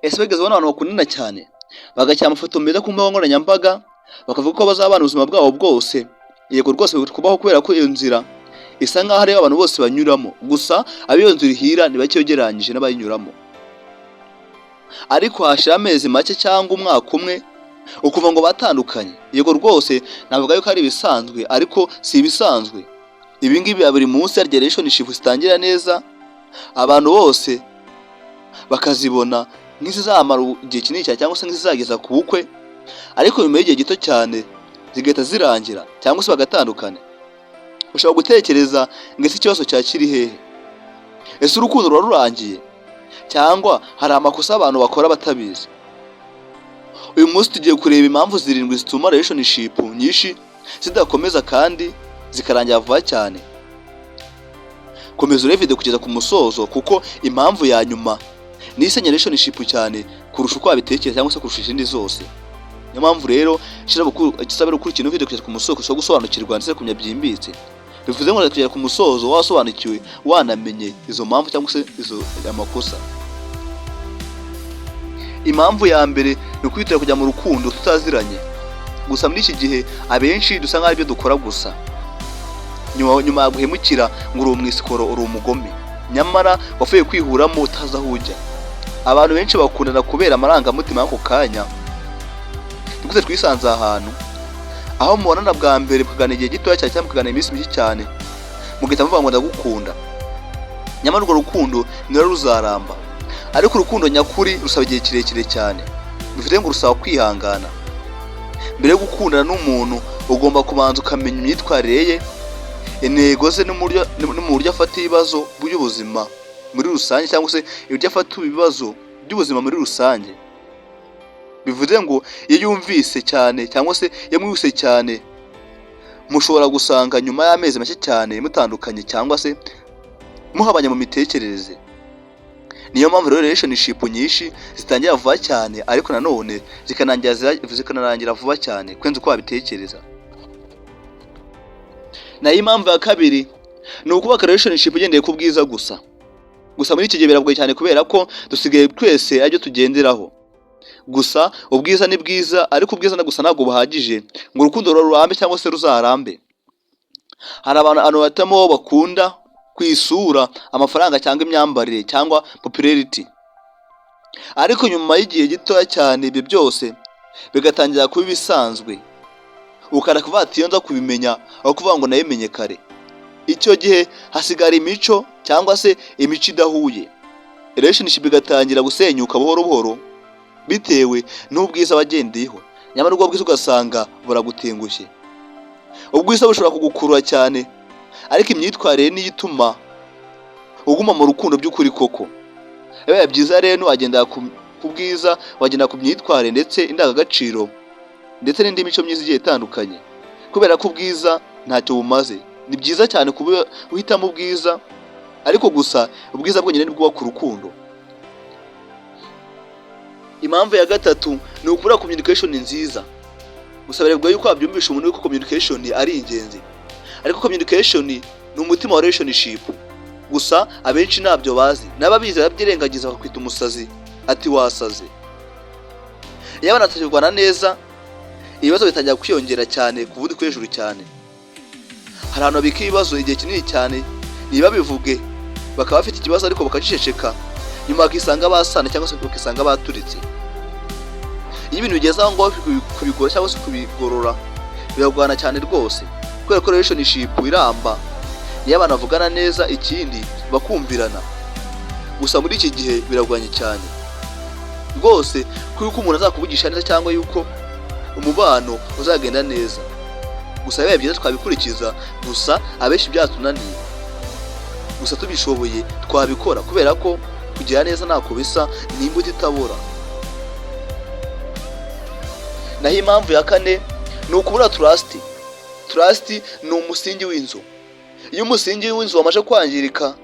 ese wigeze ubona abantu bakundana cyane bagashyira amafoto meza ku mbuga nkoranyambaga bakavuga ko bazabana ubuzima bwabo bwose? Yego rwose kubaho, kubera ko iyo nzira isa nkaho ariyo abantu bose banyuramo, gusa abiyo nzira ihira ni bake ugereranyije n'abayinyuramo. Ariko hashira amezi make cyangwa umwaka umwe ukuva ngo batandukanye. Yego rwose navuga yuko ari ibisanzwe, ariko si ibisanzwe. Ibi ngibi buri munsi ya relationship zitangira neza, abantu bose bakazibona nk'izizamara igihe kinini cyangwa se nk'izizageza ku bukwe, ariko nyuma y'igihe gito cyane zigahita zirangira cyangwa se bagatandukana. Ushobora gutekereza ngo ese ikibazo cyakiri hehe? Ese urukundo rurangiye cyangwa hari amakosa abantu bakora batabizi? Uyu munsi tugiye kureba impamvu 7 zituma relationship nyinshi zidakomeza kandi zikarangira vuba cyane. Komeza urebe video kugeza ku musozo, kuko impamvu ya nyuma ni isenya relationship cyane kurusha uko wabitekereza cyangwa se kurusha izindi zose. Niyo mpamvu rero gisabira ukurikira video kugeza ku musozo kuko gusobanukirwa ndetse kumenya byimbitse. Bivuze ngo kugera ku musozo wasobanukiwe, wanamenye izo mpamvu cyangwa se izo amakosa. Impamvu ya mbere ni ukwitira kujya mu rukundo tutaziranye. Gusa muri iki gihe abenshi dusa nkaho ibyo dukora gusa. Nyuma guhemukira ngo uri umwisikoro, uri umugome, nyamara wafuye kwihuramo utaza hujya. Abantu benshi bakundana kubera amarangamutima y'ako kanya. Nikuze twisanze ahantu aho mubonana bwa mbere mukagana igihe gitoya cyane cyangwa mukagana iminsi mike cyane, mugahita muvuga ngo ndagukunda. Nyamara urwo rukundo nirwo ruzaramba, ariko urukundo nyakuri rusaba igihe kirekire cyane. Bivuze ngo rusaba kwihangana. Mbere yo gukundana n'umuntu ugomba kubanza ukamenya imyitwarire ye, intego ze n'umuryo afata ibibazo by'ubuzima muri rusange, cyangwa se ibyo afata ibibazo by'ubuzima muri rusange. Bivuze ngo iyo yumvise cyane cyangwa se yamwihuse cyane, mushobora gusanga nyuma y'amezi make cyane mutandukanye cyangwa se muhabanye mu mitekerereze. Niyo mpamvu relationship nyinshi zitangira vuba cyane, ariko nanone zikanarangira vuba cyane kwenza uko wabitekereza. Nayo impamvu ya kabiri ni ukubaka relationship ugendeye ku bwiza gusa. Gusa muri iki gihe biragoye cyane kubera ko dusigaye twese ajyo tugenderaho. Gusa ubwiza ni bwiza, ariko ubwiza na gusa ntabwo buhagije ngo urukundo rurambe cyangwa se ruzarambe. Hari abantu batamo bakunda kwisura, amafaranga cyangwa imyambarire cyangwa popularity, ariko nyuma y'igihe gitoya cyane ibyo byose bigatangira kuba ibisanzwe. Ukara kuvati iyo nza kubimenya aho kuvuga ngo nayimenye kare. Icyo gihe hasigara imico cyangwa se imico idahuye. Relationship igatangira gusenyuka buhoro buhoro bitewe n'ubwiza bagendeyeho, nyamara ubwo bwiza ugasanga buragutengushye. Ubwiza bushobora kugukurura cyane, ariko imyitwarire niyo ituma uguma mu rukundo by'ukuri koko. Biba byiza rero agenda ku bwiza, wagenda ku myitwarire ndetse indangagaciro ndetse n'indi mico myiza igiye itandukanye, kubera ko ubwiza ntacyo bumaze. Ni byiza cyane kuba uhitamo ubwiza, ariko gusa ubwiza bwonyine nibwo bwubaka urukundo. Impamvu ya gatatu ni ukubura communication nziza. Gusa birebwa yuko wabyumvisha umuntu yuko communication ari ingenzi, ariko communication ni umutima wa relationship. Gusa abenshi ntabyo bazi, n'ababizi babyirengagiza bakakwita umusazi, ati wasaze. Iyo banatakirwana neza, ibibazo bitangira kwiyongera cyane ku vuduko hejuru cyane. Hari abantu babika ibibazo igihe kinini cyane, niba bivuge bakaba bafite ikibazo ariko bakaceceka, nyuma bakisanga basana cyangwa se bakisanga baturitse. Iyo ibintu bigeze aho ngo kubigora cyangwa se kubigorora, biragwana cyane rwose, kubera ko relationship iramba iyo abantu bavugana neza, ikindi bakumvirana. Gusa muri iki gihe biragwanye cyane rwose, kuko umuntu azakuvugisha neza cyangwa yuko umubano uzagenda neza. Gusa biba byiza twabikurikiza, gusa abenshi byatunaniye. Gusa tubishoboye twabikora, kubera ko kugira neza ntako bisa, ni imbuto itabora. Naho impamvu ya kane ni ukubura trust. Trust ni umusingi w'inzu. Iyo umusingi w'inzu wamaze kwangirika,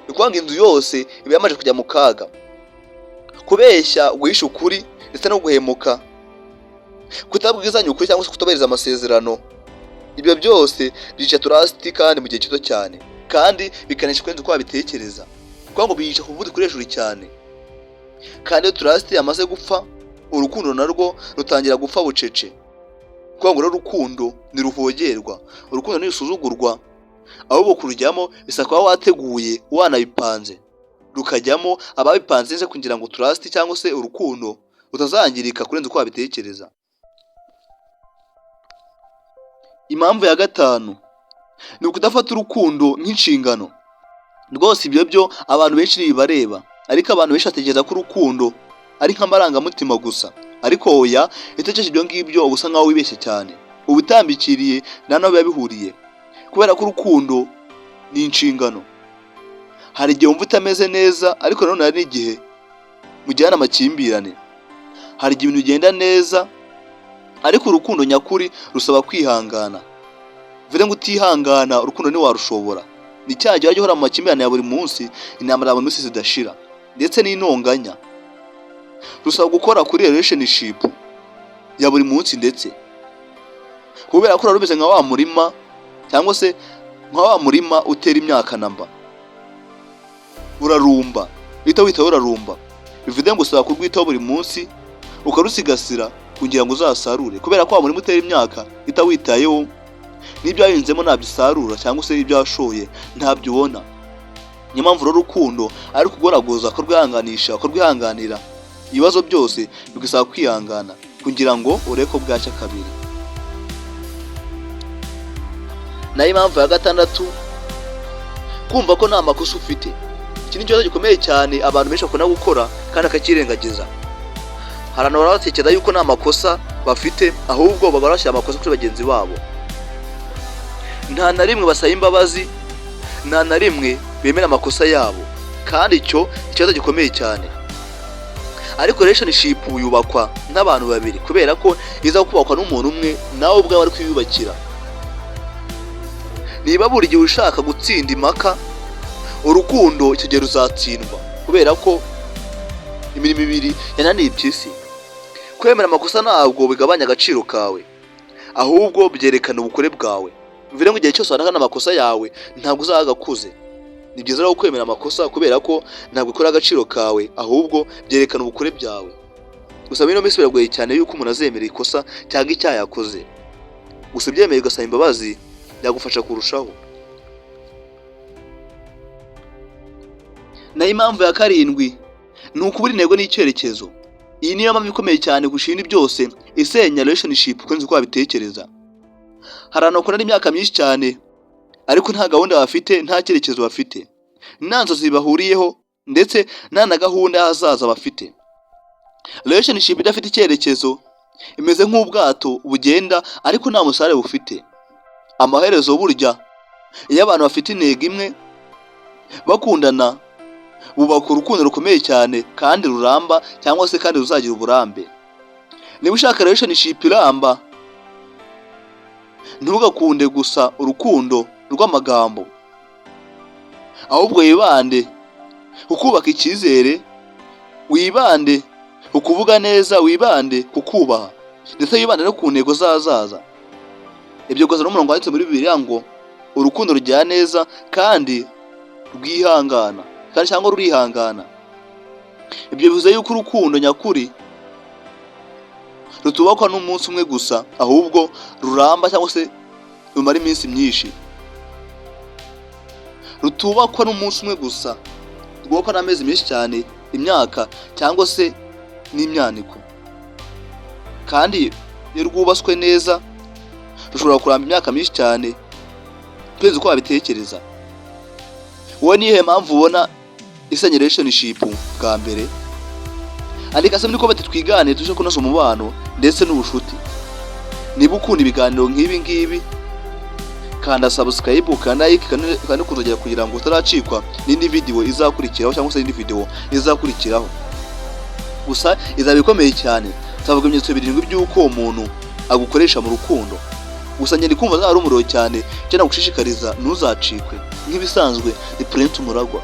ni kwanga inzu yose iba yamaze kujya mu kaga. Kubeshya, guhisha ukuri ndetse no guhemuka, kutabwizanya ukuri cyangwa se kutubahiriza amasezerano, ibyo byose byica trust kandi mu gihe gito cyane, kandi bikanisha kwenza uko wabitekereza, kuko ngo biyica ku vuduko hejuru cyane. kandi iyo trust yamaze gupfa urukundo narwo rutangira gupfa bucece. Kuko ngo urukundo niruvogerwa, urukundo nirusuzugurwa, ahubwo kurujyamo bisaba kuba wateguye wanabipanze, rukajyamo ababipanze neza kugira ngo trust cyangwa se urukundo utazangirika kurenza uko wabitekereza. Impamvu ya gatanu ni ukudafata urukundo nk'inshingano. Rwose ibyo byo abantu benshi ntibibareba, ariko abantu benshi batekereza ko urukundo ari nk'amarangamutima gusa. Ariko oya, itekereje ibyo ngibyo ubusa nkaho wibeshye cyane, ubutambikiriye nta naho biba bihuriye, kubera ko urukundo ni inshingano. Hari igihe wumva utameze neza, ariko nanone hari n'igihe mujyana amakimbirane. Hari igihe ibintu bigenda neza, ariko urukundo nyakuri rusaba kwihangana. Vuga ngo utihangana urukundo ntiwarushobora. Ni cya gihe uhora mu makimbirane ya buri munsi, intambara ya buri munsi zidashira, ndetse n'intonganya. Rusaba gukora kuri relationship ya buri munsi ndetse. Kubera ko rumeze nka wa murima cyangwa se nka wa murima utera imyaka namba. Urarumba, witaho urarumba. Bivuze ngo usaba kurwitaho buri munsi, ukarusigasira kugira ngo uzasarure. Kubera ko wa murima utera imyaka itawitayeho, n'ibyo wahinzemo ntabyisarura cyangwa se ibyo washoye ntabyo ubona. Niyo mpamvu urukundo ari kugoragoza ko rwihanganisha, ko rwihanganira ibibazo byose, bigasaba kwihangana kugira ngo ureke ko bwacya kabiri. Nayo impamvu ya gatandatu, kumva ko nta makosa ufite. Iki ni ikibazo gikomeye cyane abantu benshi bakunda gukora kandi akakirengagiza. Hari abantu baratekereza yuko nta makosa bafite, ahubwo bagarashyira amakosa kuri bagenzi babo. Nta na rimwe basaba imbabazi, nta na rimwe bemera amakosa yabo, kandi icyo ikibazo gikomeye cyane. Ariko relationship yubakwa n'abantu babiri, kubera ko iza kubakwa n'umuntu umwe nawe ubwawe ari kwiyubakira. Niba buri gihe ushaka gutsinda impaka, urukundo icyo gihe ruzatsindwa, kubera ko imirimo ibiri yananiye impyisi. Kwemera amakosa ntabwo bigabanya agaciro kawe, ahubwo byerekana ubukure bwawe. Bivuze ngo igihe cyose wanakana amakosa yawe ntabwo uzagakuze. Ni byiza rero kwemera amakosa, kubera ko ntabwo ikora agaciro kawe, ahubwo byerekana ubukure byawe. Gusa bino minsi biragoye cyane yuko umuntu azemera ikosa cyangwa icyaha yakoze. Gusa byemeye ugasaba imbabazi byagufasha kurushaho. Nayo impamvu ya karindwi ni ukubura intego n'icyerekezo. Iyi niyo mpamvu ikomeye cyane gushina byose isenya relationship kurenza uko wabitekereza. Hari abantu bakora imyaka myinshi cyane, ariko nta gahunda bafite, nta cyerekezo bafite, nta nzozi bahuriyeho, ndetse nta na gahunda y'ahazaza bafite. Relationship idafite icyerekezo imeze nk'ubwato bugenda ariko nta musare bufite. Amaherezo burya iyo abantu bafite intego imwe bakundana, bubaka urukundo rukomeye cyane kandi ruramba, cyangwa se kandi ruzagira uburambe. Niba ushaka relationship iramba, ntugakunde gusa urukundo rw'amagambo, ahubwo wibande ukubaka icyizere, wibande ukuvuga neza, wibande kukubaha, ndetse wibande no ku ntego z'ahazaza. Ibyo gusa n'umurongo wanditse muri Bibiliya ngo urukundo rujya neza kandi rwihangana, kandi cyangwa rurihangana. Ibyo bivuze yuko urukundo nyakuri rutubakwa n'umunsi umwe gusa, ahubwo ruramba cyangwa se rumara iminsi myinshi. Rutubakwa n'umunsi umwe gusa, rwubakwa n'amezi menshi cyane, imyaka cyangwa se n'imyaniko. Kandi iyo rwubatswe neza rushobora kuramba imyaka myinshi cyane kurenza uko wabitekereza. Wowe nihe mpamvu ubona isenya relationship bwa mbere? Andika se muri comment twigane tuje kunoza umubano ndetse n'ubushuti. Niba ukunda ibiganiro nk'ibi ngibi, kanda subscribe, kanda like, kandi kuzogera kugira ngo utaracikwa n'indi video izakurikiraho cyangwa se n'indi video izakurikiraho. Gusa izaba ikomeye cyane, tavuga ibimenyetso birindwi by'uko umuntu agukoresha mu rukundo. Gusa njye ndikumva ari umuriro cyane, cyane gushishikariza ntuzacikwe. Nk'ibisanzwe ni Prince Umuragwa.